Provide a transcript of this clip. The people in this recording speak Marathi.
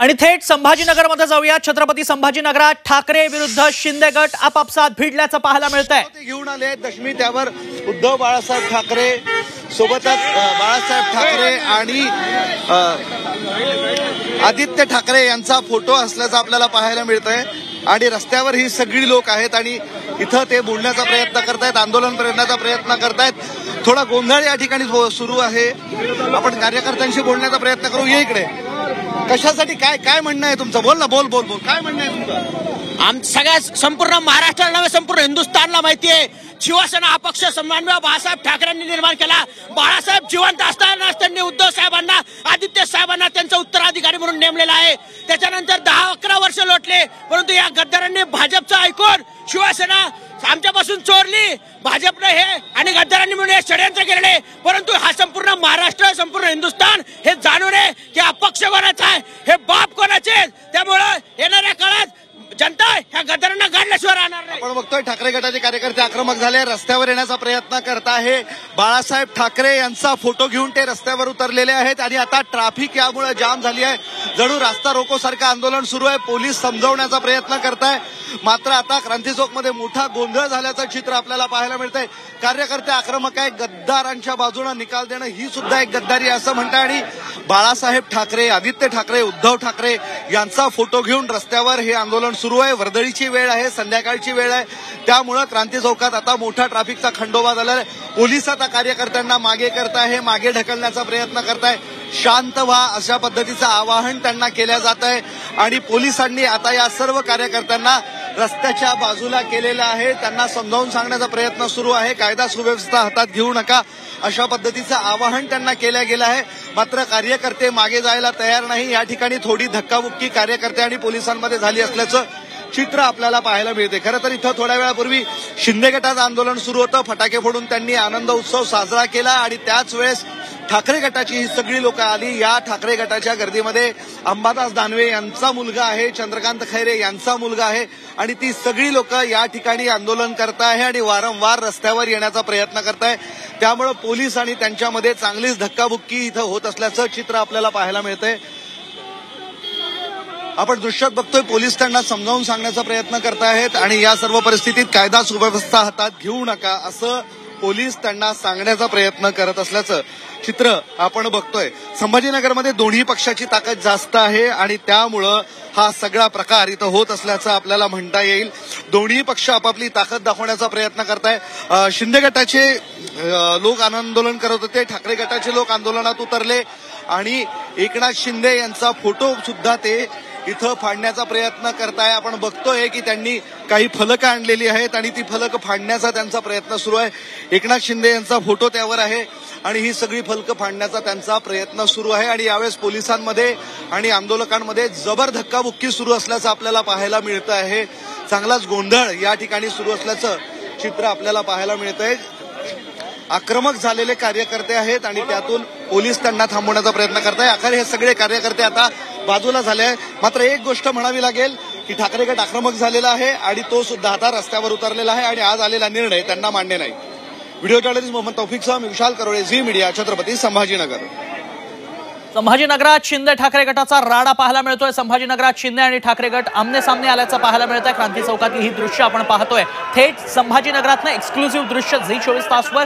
आणि थेट संभाजीनगरमध्ये जाऊया। छत्रपती संभाजीनगरात ठाकरे विरुद्ध शिंदे गट आपापसात भिडल्याचं पाहायला मिळतंय। ते घेऊन आले दशमी, त्यावर उद्धव बाळासाहेब ठाकरे सोबतच बाळासाहेब ठाकरे आणि आदित्य ठाकरे यांचा फोटो असल्याचं आपल्याला पाहायला मिळतंय। आणि रस्त्यावर ही सगळी लोक आहेत आणि इथं ते बोलण्याचा प्रयत्न करतायत, आंदोलन करण्याचा प्रयत्न करतायत। थोडा गोंधळ या ठिकाणी सुरू आहे। आपण कार्यकर्त्यांशी बोलण्याचा प्रयत्न करू। ये इकडे। कशासाठी काय काय म्हणणं आहे तुमचं? बोल ना, बोल बोल बोल काय म्हणणं आहे तुमचं? सगळ्या संपूर्ण महाराष्ट्राला, संपूर्ण हिंदुस्थानला माहिती आहे, शिवसेना हा पक्ष समन्वय बाळासाहेब ठाकरेंनी निर्माण केला। बाळासाहेब जिवंत असताना त्यांनी उद्धव साहेबांना, आदित्य साहेबांना त्यांचा उत्तराधिकारी म्हणून नेमलेला आहे। त्याच्यानंतर 10-11 वर्ष लोटले, परंतु या गद्दारांनी भाजपचं ऐकून शिवसेना आमच्यापासून चोरली। भाजपने हे आणि गद्दारांनी म्हणून हे षडयंत्र केले, परंतु हा संपूर्ण महाराष्ट्र, संपूर्ण हिंदुस्थान हे जाणून आहे की हा पक्ष कोणाचा आहे, हे बाप कोणाचे। त्यामुळे येणाऱ्या काळात जनता ह्या गद्दारांना गाडल्याशिवाय राहणार नाही। आपण बघतोय ठाकरे गटाचे कार्यकर्ते आक्रमक झाले, रस्त्यावर येण्याचा प्रयत्न करत आहे। बाळासाहेब ठाकरे यांचा फोटो घेऊन ते रस्त्यावर उतरलेले आहेत आणि आता ट्रॅफिक यामुळे जाम झाली आहे। जणू रास्ता रोको सारखं आंदोलन सुरू आहे। पोलीस समजावण्याचा प्रयत्न करताय, मात्र आता क्रांती चौक मध्ये मोठा गोंधळ झाल्याचं चित्र आपल्याला पाहायला मिळतंय। कार्यकर्ते आक्रमक आहे, गद्दारांच्या बाजूने निकाल देणं ही सुद्धा एक गद्दारी असं म्हणताय। आणि बाळासाहेब ठाकरे, आदित्य ठाकरे, उद्धव ठाकरे यांचा फोटो घेऊन रस्त्यावर हे आंदोलन सुरू आहे। वर्दळीची वेळ आहे, संध्याकाळची वेळ आहे, त्यामुळे क्रांती चौकात आता मोठा ट्रॅफिकचा खंडोबा झाला आहे। पोलीस आता कार्यकर्त्यांना मागे करताय, मागे ढकलण्याचा प्रयत्न करताय। शांत व्हा अशा पद्धतीचं आवाहन त्यांना केलं जात आहे आणि पोलिसांनी आता या सर्व कार्यकर्त्यांना रस्त्याच्या बाजूला केलेलं आहे। त्यांना समजावून सांगण्याचा प्रयत्न सुरू आहे। कायदा सुव्यवस्था हातात घेऊ नका अशा पद्धतीचं आवाहन त्यांना केलं गेलं आहे, मात्र कार्यकर्ते मागे जायला तयार नाही। या ठिकाणी थोडी धक्काबुक्की कार्यकर्ते आणि पोलिसांमध्ये झाली असल्याचं चित्र आपल्याला पाहायला मिळते। खरं तर इथं थोड्या वेळापूर्वी शिंदे गटाचं आंदोलन सुरू होतं। फटाके फोडून त्यांनी आनंद उत्सव साजरा केला आणि त्याच वेळेस ठाकरे गटाची ही सगळी लोक आली। या ठाकरे गटाच्या गर्दीमध्ये अंबादास दानवे यांचा मुलगा आहे, चंद्रकांत खैरे यांचा मुलगा आहे आणि ती सगळी लोक या ठिकाणी आंदोलन करताय आणि वारंवार रस्त्यावर येण्याचा प्रयत्न करताय। त्यामुळे पोलीस आणि त्यांच्यामध्ये चांगलीच धक्काबुक्की इथं होत असल्याचं चित्र आपल्याला पाहायला मिळतंय। आपण दृश्यात बघतोय, पोलीस त्यांना समजावून सांगण्याचा प्रयत्न करतायत आणि या सर्व परिस्थितीत कायदा सुव्यवस्था हातात घेऊ नका असं पोलीस त्यांना सांगण्याचा प्रयत्न करत असल्याचं चित्र आपण बघतोय। संभाजीनगरमध्ये दोन्ही पक्षाची ताकद जास्त आहे आणि त्यामुळं हा सगळा प्रकार इथं होत असल्याचं आपल्याला म्हणता येईल। दोन्ही पक्ष आपापली ताकद दाखवण्याचा प्रयत्न करताय। शिंदे गटाचे लोक आंदोलन करत होते, ठाकरे गटाचे लोक आंदोलनात उतरले आणि एकनाथ शिंदे यांचा फोटो सुद्धा ते इथं फाडण्याचा प्रयत्न करताय। आपण बघतोय की त्यांनी काही फलकं आणलेली आहेत आणि ती फलकं फाडण्याचा त्यांचा प्रयत्न सुरू आहे। एकनाथ शिंदे यांचा फोटो त्यावर आहे आणि ही सगळी फलकं फाडण्याचा त्यांचा प्रयत्न सुरू आहे। आणि यावेळेस पोलिसांमध्ये आणि आंदोलकांमध्ये जबर धक्काबुक्की सुरू असल्याचं आपल्याला पाहायला मिळतं आहे। चांगलाच गोंधळ या ठिकाणी सुरू असल्याचं चित्र आपल्याला पाहायला मिळतंय। आक्रमक झालेले कार्यकर्ते आहेत आणि त्यातून पोलीस त्यांना थांबवण्याचा प्रयत्न करताय। अखेर हे सगळे कार्यकर्ते आता बाजूला झाले आहे। मात्र एक गोष्ट म्हणावी लागेल की ठाकरे गट आक्रमक झालेला आहे आणि तो सुद्धा आता रस्त्यावर उतरलेला आहे आणि आज आलेला निर्णय त्यांना मान्य नाही। व्हिडिओ जर्नलिस्ट मोहम्मद तौफिकसह मी विशाल करोळे, झी मीडिया, छत्रपती संभाजीनगर। संभाजीनगरात शिंदे ठाकरे गटाचा राडा पाहायला मिळतोय। संभाजीनगरात शिंदे आणि ठाकरे गट आमने सामने आल्याचं पाहायला मिळतंय। क्रांती चौकातली ही दृश्य आपण पाहतोय। थेट संभाजीनगरातनं एक्सक्लुझिव्ह दृश्य झी 24 तासवर